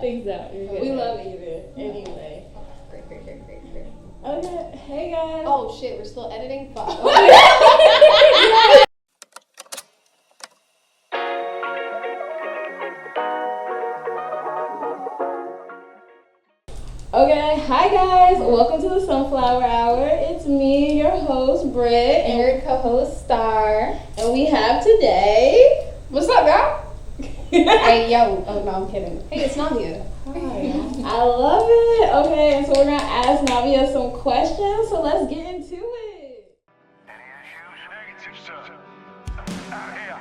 things out. We love Eden. Anyway. Great. Okay, hey guys. Oh shit, we're still editing? Fuck. Okay, hi guys. Welcome to the Sunflower Hour. It's me, your host, Britt. And your co-host, Star. And we have today... What's up, girl? Hey, yo. Oh, no, I'm kidding. Hey, it's Navia. Hi. I love it. Okay, so we're going to ask Navia some questions, so let's get into it. Any issues? Negative, sir. Out here.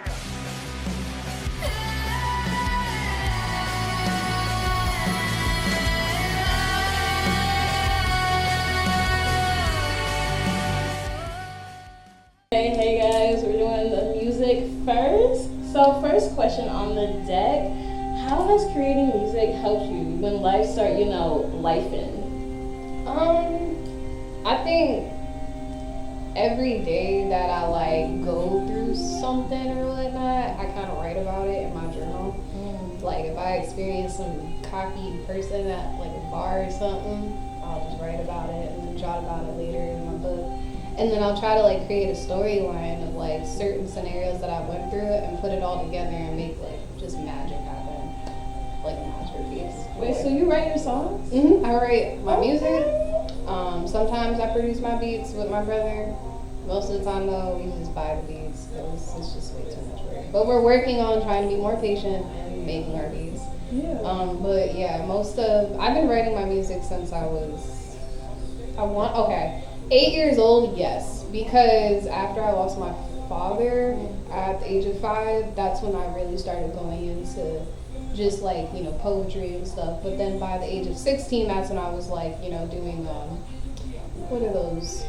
Hey guys, we're doing the music first. So first question on the deck, how has creating music helped you when life start, lifing? I think every day that I go through something or whatnot, I kind of write about it in my journal. Like if I experience some cocky person at like a bar or something, I'll just write about it and then jot about it later in my book. And then I'll try to create a storyline of certain scenarios that I went through and put it all together and make just magic happen, like a masterpiece. Wait, so you write your songs? I write my music. Sometimes I produce my beats with my brother. Most of the time though, we just buy the beats because it's just way too much work. But we're working on trying to be more patient and making our beats. Yeah. But yeah, I've been writing my music since I was 8 years old, yes, because after I lost my father at the age of 5, that's when I really started going into just poetry and stuff. But then by the age of 16, that's when I was doing what are those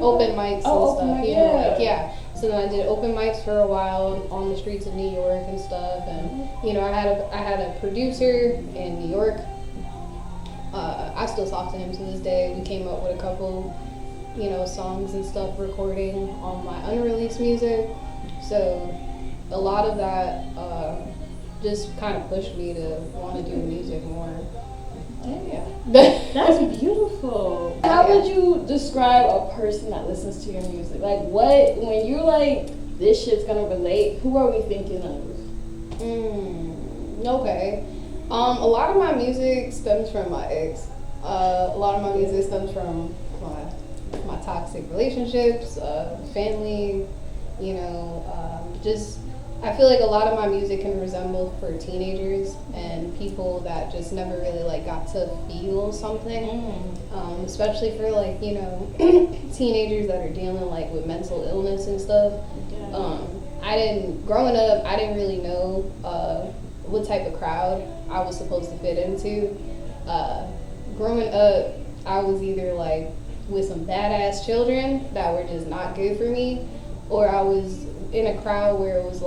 open mics and stuff, yeah. So then I did open mics for a while on the streets of New York and stuff, and I had a producer in New York. I still talk to him to this day. We came up with a couple, songs and stuff recording on my unreleased music. So a lot of that just kind of pushed me to want to do music more. Yeah. That's beautiful. How would you describe a person that listens to your music? When you're this shit's gonna relate, who are we thinking of? Okay. A lot of my music stems from my ex. A lot of my music stems from my toxic relationships, family, I feel like a lot of my music can resemble for teenagers and people that just never really got to feel something, especially for teenagers that are dealing with mental illness and stuff. Growing up, I didn't really know what type of crowd I was supposed to fit into. Growing up, I was either with some badass children that were just not good for me, or I was in a crowd where it was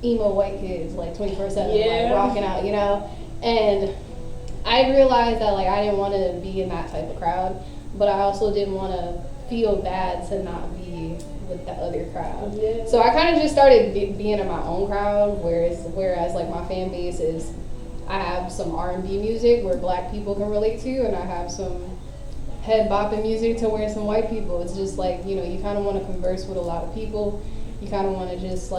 emo white kids 24/7 rocking out, and I realized that I didn't want to be in that type of crowd, but I also didn't want to feel bad to not be with the other crowd. Yeah. So I kind of just started being in my own crowd, whereas my fan base is, I have some R&B music where black people can relate to, and I have some head bopping music to where some white people. It's just you kind of want to converse with a lot of people. You kind of want to just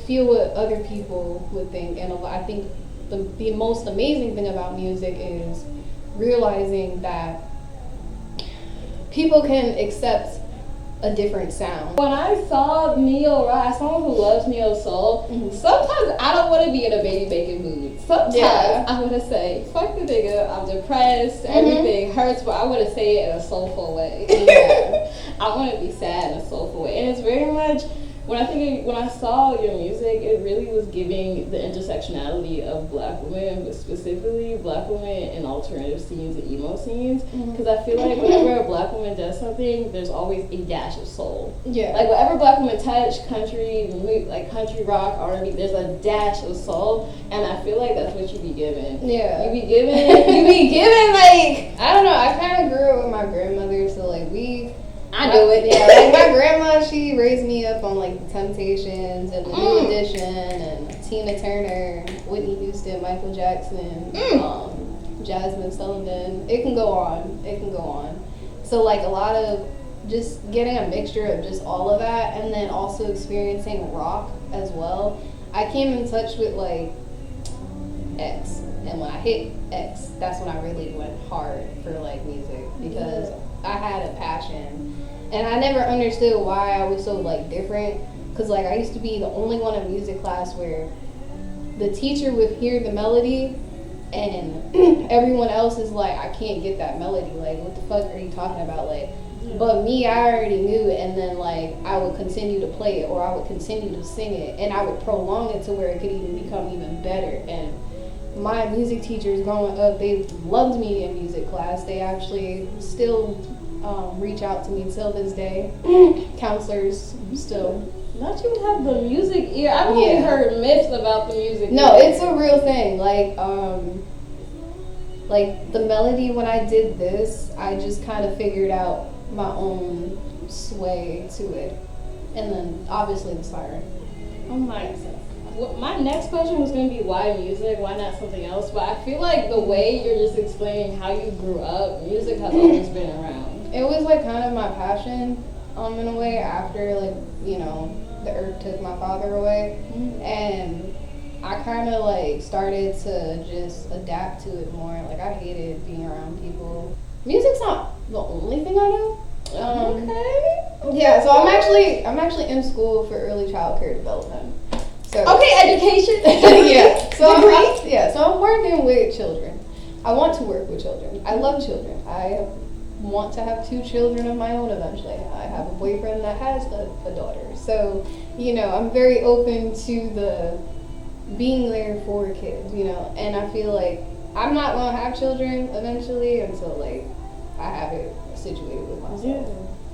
feel what other people would think. And I think the most amazing thing about music is realizing that people can accept a different sound. When I saw Neo Rock, someone who loves Neo Soul, sometimes I don't want to be in a baby bacon mood. Sometimes I want to say, fuck the nigga, I'm depressed, everything hurts, but I want to say it in a soulful way. Yeah. I want to be sad in a soulful way. And it's very much, when I saw your music, it really was giving the intersectionality of black women, but specifically black women in alternative scenes and emo scenes. Because I feel whenever a black woman does something, there's always a dash of soul. Yeah. Whatever black women touch, country, country rock, R&B, there's a dash of soul, and I feel that's what you be giving. Yeah. You be giving I don't know. I kind of grew up with my grandmother, so I I knew it. Yeah, like my grandma, she raised me up on like the Temptations and the New Edition and Tina Turner, Whitney Houston, Michael Jackson, Jasmine Sullivan. It can go on. It can go on. So like a lot of just getting a mixture of just all of that, and then also experiencing rock as well. I came in touch with like X, and when I hit X, that's when I really went hard for like music, because I had a passion, and I never understood why I was so like different, because like I used to be the only one in music class where the teacher would hear the melody and everyone else is like, I can't get that melody, like what the fuck are you talking about, like, but me, I already knew it, and then like I would continue to play it, or I would continue to sing it, and I would prolong it to where it could even become even better. And my music teachers growing up, they loved me in music class. They actually still reach out to me till this day. Counselors still. Not you have the music ear. I've only heard myths about the music No, ear. it's a real thing. Like the melody, when I did this, I just kind of figured out my own sway to it. And then obviously the siren. Oh my God. Well, my next question was going to be why music, why not something else? But I feel like the way you're just explaining how you grew up, music has always been around. It was like kind of my passion, in a way, after like, you know, the earth took my father away. And I kind of like started to just adapt to it more. Like I hated being around people. Music's not the only thing I do. Okay. Yeah, so I'm actually in school for early child care development. So Okay, education. yeah. So I'm working with children. I want to work with children. I love children. I want to have 2 children of my own eventually. I have a boyfriend that has a daughter. So, you know, I'm very open to the being there for kids, you know, and I feel like I'm not gonna have children eventually until like I have it situated with myself. Yeah.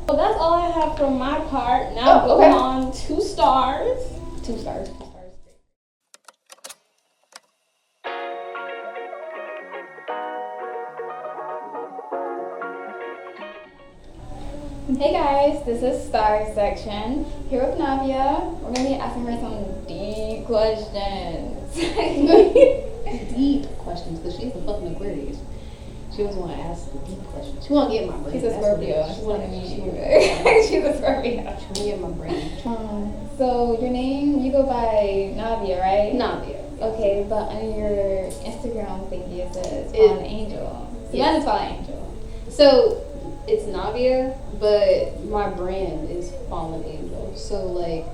Well, that's all I have from my part. Now going on 2 stars. 2 stars. Hey guys, this is Star Section. Here with Navia. We're gonna be asking her some deep questions. Deep questions, because she's the fucking Aquarius. She always want to ask the deep questions. She want to get in my brain. She's a That's Scorpio. what it is. She want to She's get a Scorpio. in my brain. So your name, you go by Navia, right? Navia. Okay, but on your Instagram thingy it says Fallen Angel. Savannah's Fallen Angel. So it's Navia, but my brand is Fallen Angel. So like,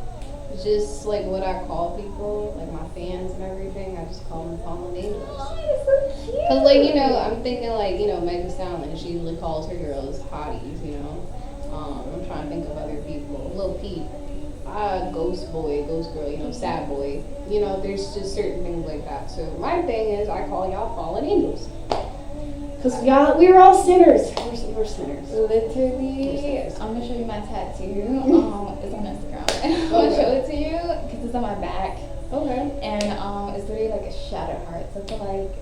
just like what I call people, like my fans and everything, I just call them Fallen Angels. Oh, it's so cute. Cause like, you know, I'm thinking like, you know, Meg Thee Stallion, she usually calls her girls hotties, you know. I'm trying to think of other people. Lil Peep, Ghost Boy, Ghost Girl, you know, Sad Boy. You know, there's just certain things like that. So my thing is, I call y'all Fallen Angels. Cause we're all sinners. We're sinners. Literally, I'm gonna show you my tattoo. It's on Instagram. I'm gonna show it to you because it's on my back. Okay. And it's literally like a shattered heart. So it's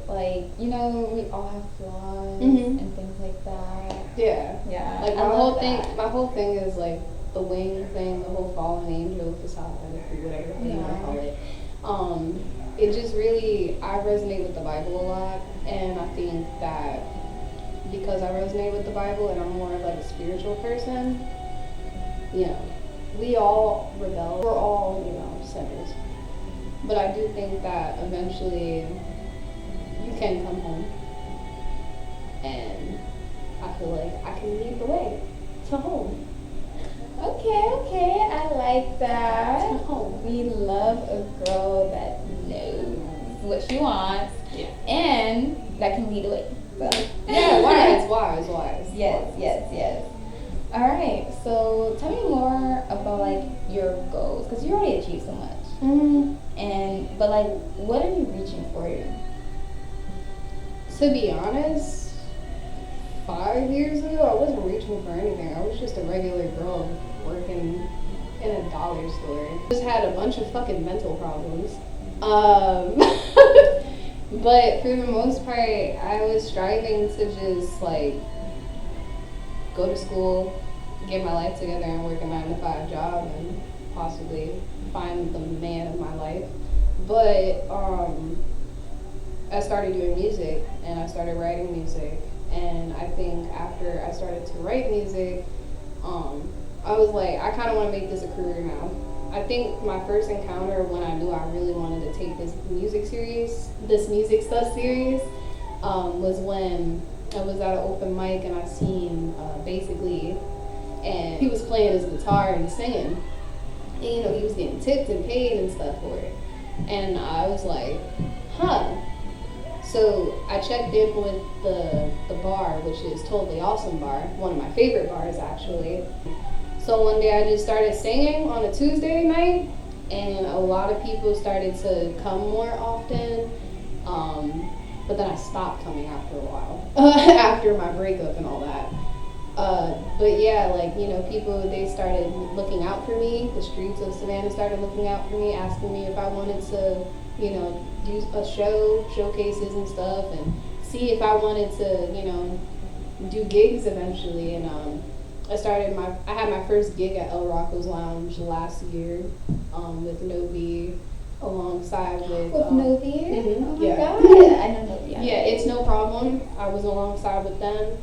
like you know, we all have flaws and things like that. Yeah. Yeah. Like I love that. my whole thing is like the wing thing, the whole fallen angel facade, whatever you want to call it. It just really, I resonate with the Bible a lot, and I think that because I resonate with the Bible and I'm more of like a spiritual person, you know, we all rebel. We're all, you know, sinners. But I do think that eventually you can come home, and I feel like I can lead the way to home. Okay, I like that. To home. We love a girl that knows what she wants and that can lead the way. So. Yeah, wise. Yes. All right, so tell me more about like your goals, because you already achieved so much. But like, what are you reaching for? To be honest, 5 years ago, I wasn't reaching for anything. I was just a regular girl working in a dollar store. Just had a bunch of fucking mental problems. But for the most part, I was striving to just like go to school, get my life together and work a 9-to-5 job and possibly find the man of my life. But I started doing music and I started writing music. And I think after I started to write music, I was like, I kind of want to make this a career now. I think my first encounter when I knew I really wanted to take this music stuff serious, was when I was at an open mic and I seen basically, and he was playing his guitar and singing, and you know, he was getting tipped and paid and stuff for it. And I was like, huh. So I checked in with the bar, which is Totally Awesome Bar, one of my favorite bars actually. So one day I just started singing on a Tuesday night, and a lot of people started to come more often. But then I stopped coming after a while, after my breakup and all that. But yeah, like, you know, people, they started looking out for me. The streets of Savannah started looking out for me, asking me if I wanted to, you know, do a showcases and stuff, and see if I wanted to, you know, do gigs eventually. And I had my first gig at El Rocco's Lounge last year, with Navia, alongside with Navia? Mm-hmm, oh my yeah. god, I know Navia. Yeah, It's No Problem. I was alongside with them.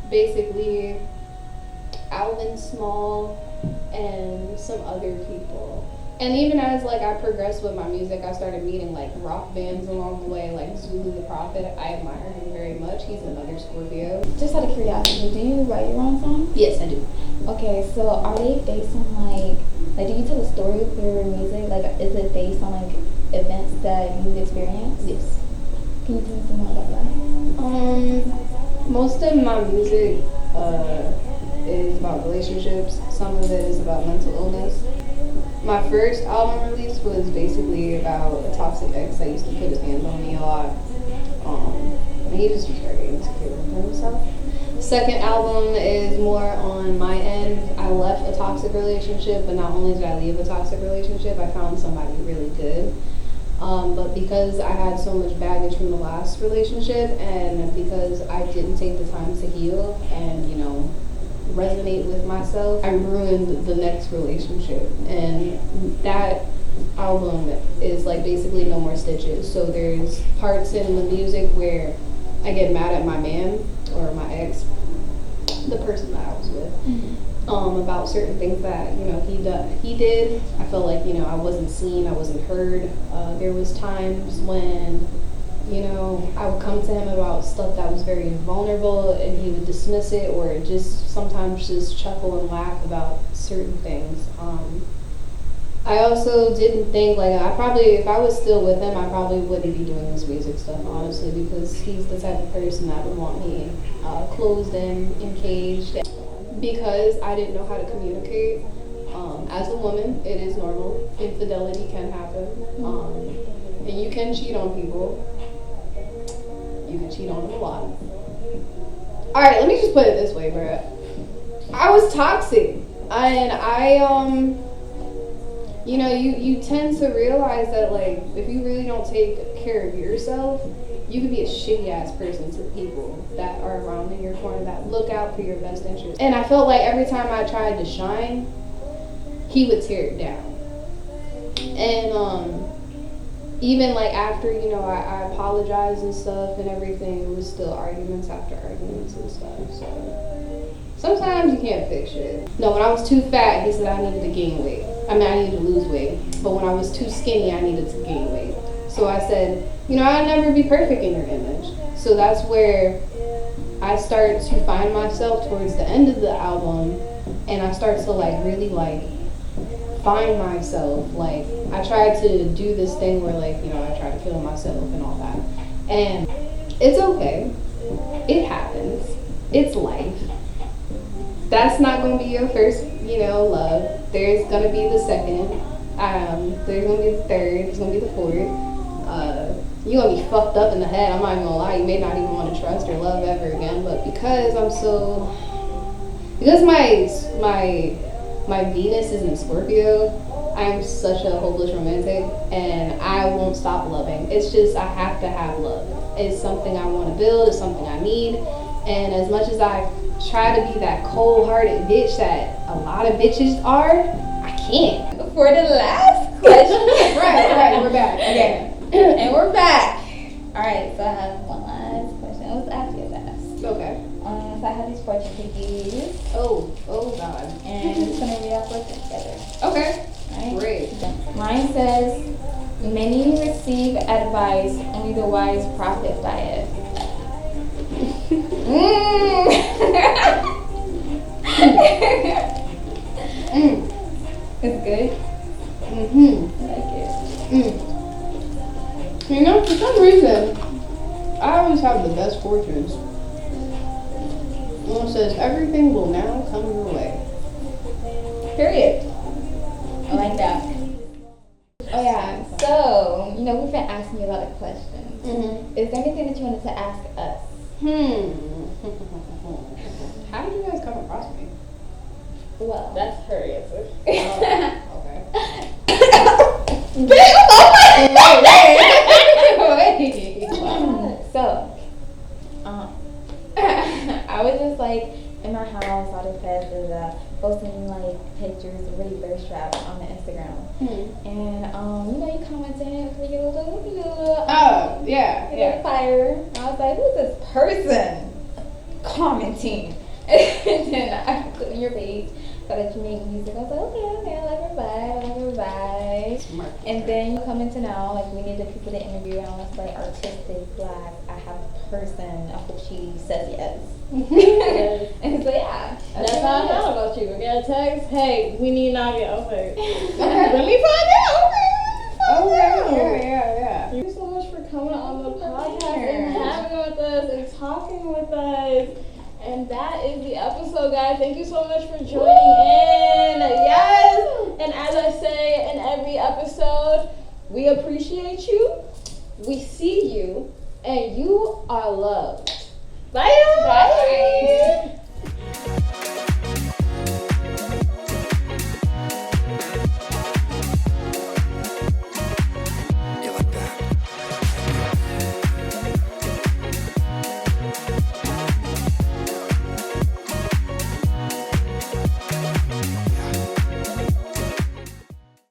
Basically, Alvin Small and some other people. And even as like I progressed with my music, I started meeting like rock bands along the way, like Zulu the Prophet. I admire him very much. He's another Scorpio. Just out of curiosity, do you write your own songs? Yes, I do. Okay, so are they based on like do you tell a story with your music? Like, is it based on like events that you've experienced? Yes. Can you tell me some more about that? Most of my music is about relationships. Some of it is about mental illness. My first album release was basically about a toxic ex that used to put his hands on me a lot. And he just was very insecure with himself. Second album is more on my end. I left a toxic relationship, but not only did I leave a toxic relationship, I found somebody really good. But because I had so much baggage from the last relationship, and because I didn't take the time to heal and, you know, resonate with myself, I ruined the next relationship. And that album is like basically No More Stitches. So there's parts in the music where I get mad at my man or my ex, the person that I was with, about certain things that, you know, he did. I felt like, you know, I wasn't seen, I wasn't heard. There was times when, you know, I would come to him about stuff that was very vulnerable and he would dismiss it, or just sometimes just chuckle and laugh about certain things. I also didn't think, like, if I was still with him, I probably wouldn't be doing this music stuff, honestly, because he's the type of person that would want me closed in, encaged. Because I didn't know how to communicate. As a woman, it is normal. Infidelity can happen. And you can cheat on people. You can cheat on them a lot. Alright, let me just put it this way, bruh. I was toxic. And you know, you tend to realize that, like, if you really don't take care of yourself, you could be a shitty ass person to the people that are around in your corner that look out for your best interest. And I felt like every time I tried to shine, he would tear it down. And even like after, you know, I apologized and stuff and everything, it was still arguments after arguments and stuff. So sometimes you can't fix shit. No, when I was too fat, he said I needed to gain weight. I needed to lose weight. But when I was too skinny, I needed to gain weight. So I said, you know, I'll never be perfect in your image. So that's where I started to find myself towards the end of the album, and I started to like really like find myself. Like, I tried to do this thing where, like, you know, I tried to kill myself and all that. And it's okay. It happens. It's life. That's not going to be your first, you know, love. There's going to be the second. There's going to be the third. There's going to be the fourth. You're going to be fucked up in the head. I'm not even going to lie. You may not even want to trust or love ever again. But because my Venus is in Scorpio, I am such a hopeless romantic, and I won't stop loving. It's just, I have to have love. It's something I want to build. It's something I need. And as much as I try to be that cold-hearted bitch that a lot of bitches are, I can't. For the last question. Right, we're back. Okay. And we're back. Alright, so I have one last question. Let's ask you that. Okay. So I have these fortune cookies. Oh God. And I'm just gonna read our fortune together. Okay. Alright? Great. Mine says, many receive advice, only the wise profit by it. It's good. I like it. You know, for some reason, I always have the best fortunes. One says everything will now come your way. Period. I like that. Oh yeah. So, you know, we've been asking you a lot of questions. Is there anything that you wanted to ask us? How did you guys come across me? Well, That's her answer. Okay. so, I was just like in my house all depressed and posting like pictures of really thirst traps on the Instagram. And you know, you commented for your little Oh, yeah. little fire. I was like, who's this person commenting? And then I clicked on your page, saw that you make music. I was like, okay, I like her vibe. And then you come into now, like we need the people to interview. I was like, artistic, black. I have a person. I hope she says yes. And so yeah, That's how I thought about you. We got a text. Hey, we need Navia. I was like, let me find out. Yeah. Thank you so much for coming on the podcast and having with us and talking with us. And that is the episode, guys. Thank you so much for joining in. Yes. And as I say in every episode, we appreciate you. We see you. And you are loved. Bye. Bye.